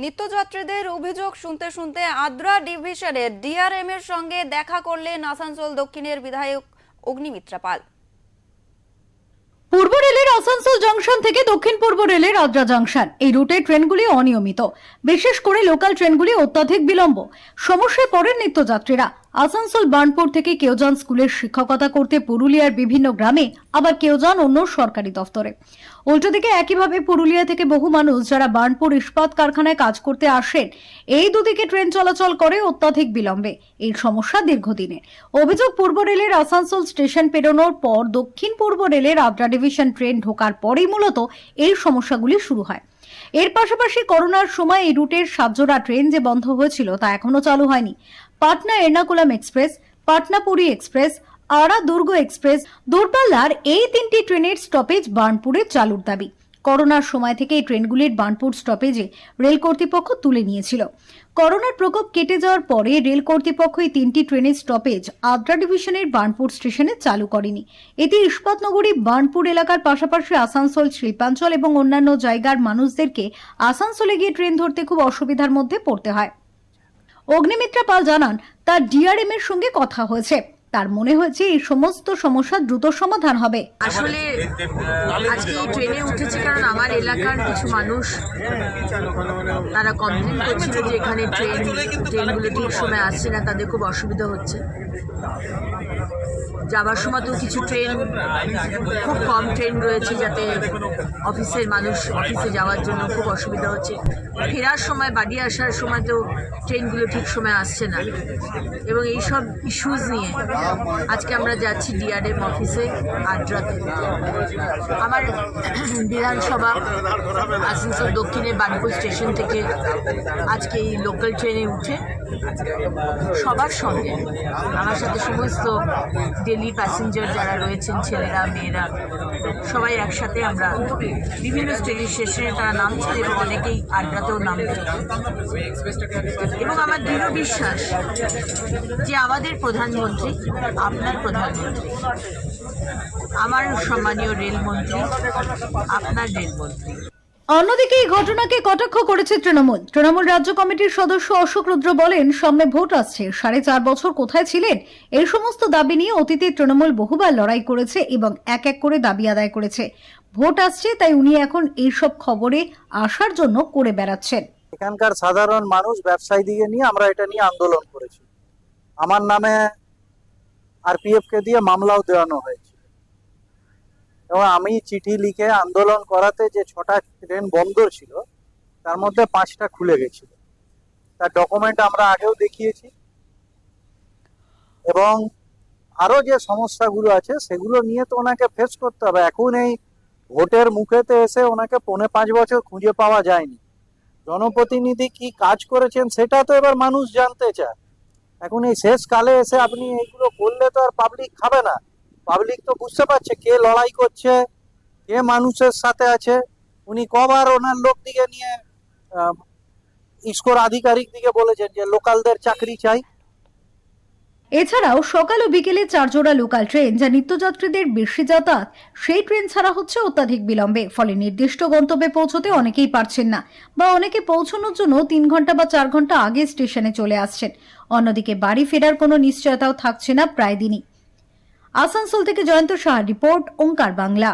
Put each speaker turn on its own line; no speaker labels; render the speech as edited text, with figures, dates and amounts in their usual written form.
নিত্যযাত্রীদের অভিযোগ শুনতে শুনতে আদ্রা ডিভিশনের ডিআরএম এর সঙ্গে দেখা করলেন আসানসোল দক্ষিণের বিধায়ক অগ্নিমিত্রা পাল।
পূর্ব রেলের আসানসোল জংশন থেকে দক্ষিণ পূর্ব রেলের আদ্রা জংশন এই রুটে ট্রেনগুলি অনিয়মিত, বিশেষ করে লোকাল ট্রেনগুলি অত্যাধিক বিলম্ব। সমস্যায় পড়েন নিত্যযাত্রীরা। আসানসোল বার্নপুর থেকে কেউ যান স্কুলের শিক্ষকতা করতে পুরুলিয়ার বিভিন্ন গ্রামে, আবার কেউ যান অন্য সরকারি দফতরে। উল্টো দিকে একইভাবে পুরুলিয়া থেকে বহু মানুষ যারা বার্নপুর ইস্পাত কারখানায় কাজ করতে আসেন, এই দুদিকে ট্রেন চলাচল করে অত্যাধিক বিলম্বে। এই সমস্যা দীর্ঘদিনের। অভিযোগ, পূর্ব রেলের আসানসোল স্টেশন পেরোনোর পর দক্ষিণ পূর্ব রেলের আদ্রা ডিভিশন ট্রেন ঢোকার পরেই মূলত এই সমস্যাগুলি শুরু হয়। এর পাশাপাশি করোনার সময় এই রুটের 7 জোড়া ট্রেন যে বন্ধ হয়েছিল তা এখনো চালু হয়নি। পাটনা এর্নাকুলাম এক্সপ্রেস, পাটনা পুরী এক্সপ্রেস, আরা দুর্গ এক্সপ্রেস, দূরপাল্লার এই 3টি ট্রেনের স্টপেজ বার্নপুরে চালুর দাবি। করোনার সময় থেকে এই ট্রেনগুলির বার্নপুর স্টপেজে রেল কর্তৃপক্ষ তুলে নিয়েছিল। করোনার প্রকোপ কেটে যাওয়ার পরে রেল কর্তৃপক্ষ এই 3টি ট্রেনের স্টপেজ আদ্রা ডিভিশনের বার্নপুর স্টেশনে চালু করেনি। এতে ইস্পাতনগরী বার্নপুর এলাকার পাশাপাশি আসানসোল শিল্পাঞ্চল এবং অন্যান্য জায়গার মানুষদেরকে আসানসোলে গিয়ে ট্রেন ধরতে খুব অসুবিধার মধ্যে পড়তে হয়। অগ্নিমিত্রা পাল জানান, তার ডিআরএম এর সঙ্গে কথা হয়েছে। তার মনে হয়েছে এই সমস্ত সমস্যার দ্রুত সমাধান হবে।
আসলে আজকে এই ট্রেনে উঠেছি কারণ আমার এলাকার কিছু মানুষ তারা কমপ্লেন করছিল যে এখানে ট্রেনগুলো ঠিক সময় আসছে না, তাদের খুব অসুবিধা হচ্ছে। যাবার সময় তো কিছু ট্রেন, খুব কম ট্রেন রয়েছে, যাতে অফিসের মানুষ অফিসে যাওয়ার জন্য খুব অসুবিধা হচ্ছে। ফেরার সময়, বাড়ি আসার সময় তো ট্রেনগুলো ঠিক সময় আসছে না, এবং এইসব ইস্যুজ নিয়ে আজকে আমরা যাচ্ছি ডিআরএম অফিসে আদ্রাতে। আমার বিধানসভা আসানসোল দক্ষিণের বার্নপুর স্টেশন থেকে আজকে এই লোকাল ট্রেনে উঠে সবার সঙ্গে, আমার সাথে সমস্ত ডেলি প্যাসেঞ্জার যারা রয়েছেন, ছেলেরা মেয়েরা সবাই একসাথে আমরা বিভিন্ন স্টেশনে তারা নামছে এবং অনেকেই আড্ডাতেও নামছে। এবং আমার দৃঢ় বিশ্বাস যে আমাদের প্রধানমন্ত্রী, আপনার প্রধানমন্ত্রী, আমার সম্মানীয় রেলমন্ত্রী, আপনার রেলমন্ত্রী।
অন্যদিকে এই ঘটনাকে কটাক্ষ করেছে তৃণমূল রাজ্য কমিটির সদস্য অশোক রুদ্র বলেন, সামনে ভোট আসছে, 4.5 বছর কোথায় ছিলেন? এই সমস্ত দাবি নিয়ে অতীতে তৃণমূল বহুবার লড়াই করেছে এবং এক এক করে দাবি আদায় করেছে। ভোট আসছে তাই উনি এখন এইসব খবরে আসার জন্য করে বেড়াচ্ছেন।
এখানকার সাধারণ মানুষ, ব্যবসায়ীদিকে নিয়ে আমরা এটা নিয়ে আন্দোলন করেছি। আমার নামে আরপিএফ কে দিয়ে মামলাও দেওয়ানো হয়েছে, এবং আমি চিঠি লিখে আন্দোলন করাতে যে 6টা ট্রেন বন্ধ ছিল তার মধ্যে 5টা খুলে গেছিল, তার ডকুমেন্ট আমরা আগেও দেখিয়েছি। এবং আরো যে সমস্যাগুলো আছে সেগুলো নিয়ে তো ওনাকে ফেস করতে হবে। এখন এই ভোটের মুখেতে এসে ওনাকে 4.5 বছর খুঁজে পাওয়া যায়নি। জনপ্রতিনিধি কি কাজ করেছেন সেটা তো এবার মানুষ জানতে চায়। এখন এই শেষ কালে এসে আপনি এইগুলো করলে তো আর পাবলিক খাবে না। পাবলিক তো বুঝতে পারছে কে লড়াই করছে, কে মানুষের সাথে আছে। উনি কবার ওনার লোক দিকে নিয়ে ইস্কোর আধিকারিক দিকে বলেছেন যে লোকালদের চাকরি চাই।
এছাড়াও সকাল ও বিকেলে 4 জোড়া লোকাল ট্রেন যা নিত্যযাত্রীদের বেশি যাতায়াত, সেই ট্রেন ছাড়া হচ্ছে অত্যাধিক বিলম্বে। ফলে নির্দিষ্ট গন্তব্যে পৌঁছতে অনেকেই পারছেন না, বা অনেকে পৌঁছানোর জন্য 3 ঘন্টা বা 4 ঘন্টা আগে স্টেশনে চলে আসছেন। অন্যদিকে বাড়ি ফেরার কোনো নিশ্চয়তাও থাকছে না প্রায় দিনই। আসানসোল থেকে জয়ন্ত সাহার রিপোর্ট, ওঙ্কার বাংলা।